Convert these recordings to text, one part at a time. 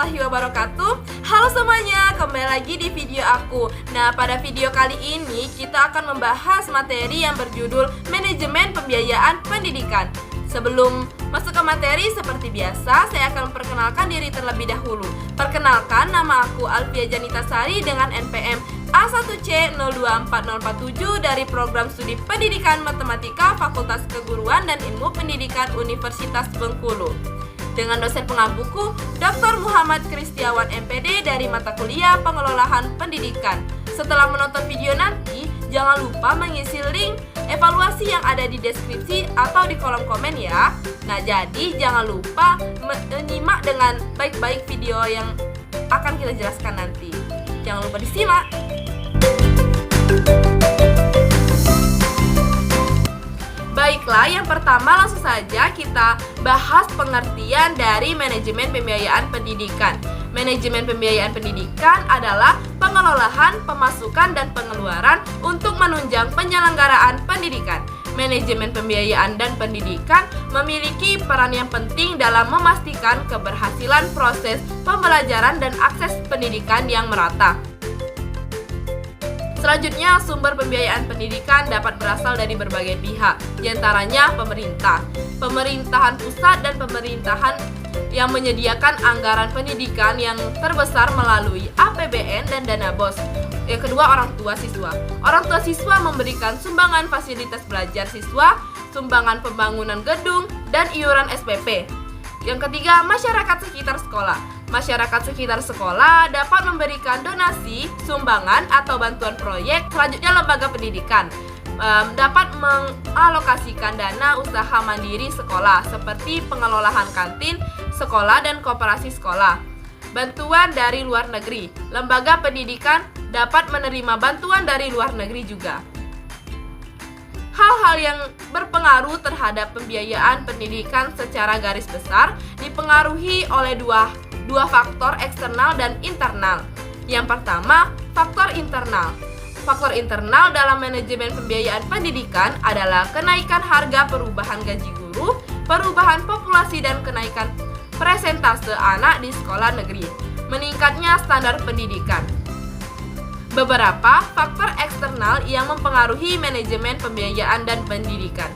warahmatullahi wabarakatuh. Halo semuanya, kembali lagi di video aku. Nah, pada video kali ini kita akan membahas materi yang berjudul Manajemen Pembiayaan Pendidikan. Sebelum masuk ke materi, seperti biasa, saya akan memperkenalkan diri terlebih dahulu. Perkenalkan, nama aku Alfia Janita Sari dengan NPM A1C024047 dari Program Studi Pendidikan Matematika Fakultas Keguruan dan Ilmu Pendidikan Universitas Bengkulu. Dengan dosen pengampuku, Dr. Muhammad Kristiawan MPD dari mata kuliah Pengelolaan Pendidikan. Setelah menonton video nanti, jangan lupa mengisi link evaluasi yang ada di deskripsi atau di kolom komen ya. Nah, jadi jangan lupa menyimak dengan baik-baik video yang akan kita jelaskan nanti. Jangan lupa disimak. Baiklah, yang pertama langsung saja kita bahas pengertian dari manajemen pembiayaan pendidikan. Manajemen pembiayaan pendidikan adalah pengelolaan, pemasukan, dan pengeluaran untuk menunjang penyelenggaraan pendidikan. Manajemen pembiayaan dan pendidikan memiliki peran yang penting dalam memastikan keberhasilan proses pembelajaran dan akses pendidikan yang merata. Selanjutnya, sumber pembiayaan pendidikan dapat berasal dari berbagai pihak, diantaranya pemerintah, pemerintahan pusat, dan pemerintahan yang menyediakan anggaran pendidikan yang terbesar melalui APBN dan dana BOS. Yang kedua, orang tua siswa. Orang tua siswa memberikan sumbangan fasilitas belajar siswa, sumbangan pembangunan gedung, dan iuran SPP. Yang ketiga, masyarakat sekitar sekolah. Masyarakat sekitar sekolah dapat memberikan donasi, sumbangan, atau bantuan proyek. Selanjutnya, lembaga pendidikan dapat mengalokasikan dana usaha mandiri sekolah seperti pengelolaan kantin sekolah dan koperasi sekolah. Bantuan dari luar negeri. Lembaga pendidikan dapat menerima bantuan dari luar negeri juga. Hal-hal yang berpengaruh terhadap pembiayaan pendidikan secara garis besar dipengaruhi oleh dua faktor eksternal dan internal. Yang pertama, faktor internal. Faktor internal dalam manajemen pembiayaan pendidikan adalah kenaikan harga, perubahan gaji guru, perubahan populasi, dan kenaikan persentase anak di sekolah negeri, meningkatnya standar pendidikan. Beberapa faktor eksternal yang mempengaruhi manajemen pembiayaan dan pendidikan.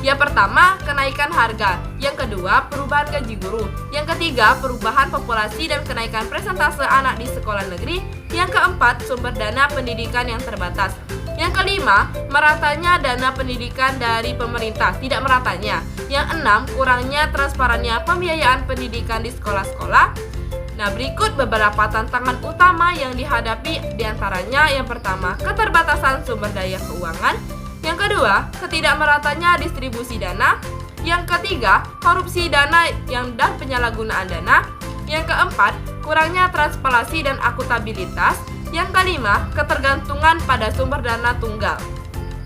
Yang pertama, kenaikan harga. Yang kedua, perubahan gaji guru. Yang ketiga, perubahan populasi dan kenaikan persentase anak di sekolah negeri. Yang keempat, sumber dana pendidikan yang terbatas. Yang kelima, meratanya dana pendidikan dari pemerintah, tidak meratanya. Yang enam, kurangnya transparannya pembiayaan pendidikan di sekolah-sekolah. Nah, berikut beberapa tantangan utama yang dihadapi, diantaranya yang pertama, keterbatasan sumber daya keuangan. Yang kedua, ketidakmeratanya distribusi dana. Yang ketiga, korupsi dana dan penyalahgunaan dana. Yang keempat, kurangnya transparansi dan akuntabilitas. Yang kelima, ketergantungan pada sumber dana tunggal.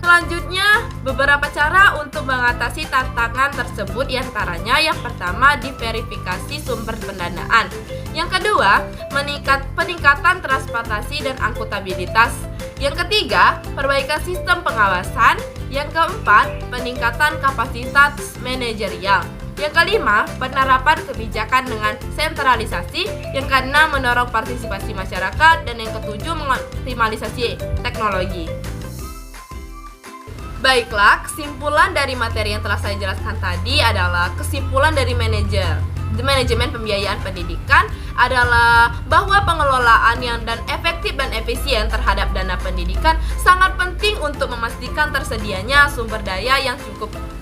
Selanjutnya, beberapa cara untuk mengatasi tantangan tersebut, diantaranya yang pertama, diverifikasi sumber pendanaan. Yang kedua, peningkatan transparansi dan akuntabilitas. Yang ketiga, perbaikan sistem pengawasan. Yang keempat, peningkatan kapasitas manajerial. Yang kelima, penerapan kebijakan dengan sentralisasi. Yang keenam, mendorong partisipasi masyarakat. Dan yang ketujuh, mengoptimalisasi teknologi. Baiklah, kesimpulan dari materi yang telah saya jelaskan tadi adalah kesimpulan dari manajemen pembiayaan pendidikan adalah bahwa pengelolaan yang efektif dan efisien terhadap dana pendidikan sangat penting untuk memastikan tersedianya sumber daya yang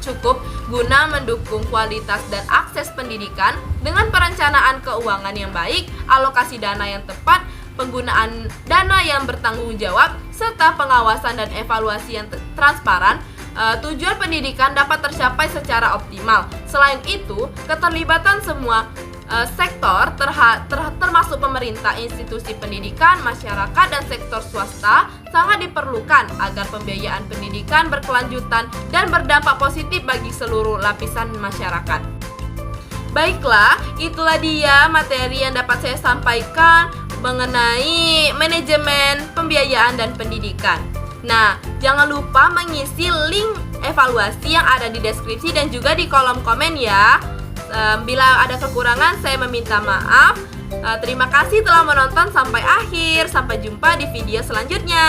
cukup guna mendukung kualitas dan akses pendidikan dengan perencanaan keuangan yang baik, alokasi dana yang tepat, penggunaan dana yang bertanggung jawab, serta pengawasan dan evaluasi yang transparan. Tujuan pendidikan dapat tercapai secara optimal. Selain itu, keterlibatan semua sektor termasuk pemerintah, institusi pendidikan, masyarakat, dan sektor swasta sangat diperlukan agar pembiayaan pendidikan berkelanjutan dan berdampak positif bagi seluruh lapisan masyarakat. Baiklah, itulah dia materi yang dapat saya sampaikan mengenai manajemen pembiayaan dan pendidikan. Nah, jangan lupa mengisi link evaluasi yang ada di deskripsi dan juga di kolom komen ya. Bila ada kekurangan, saya meminta maaf. Terima kasih telah menonton sampai akhir. Sampai jumpa di video selanjutnya.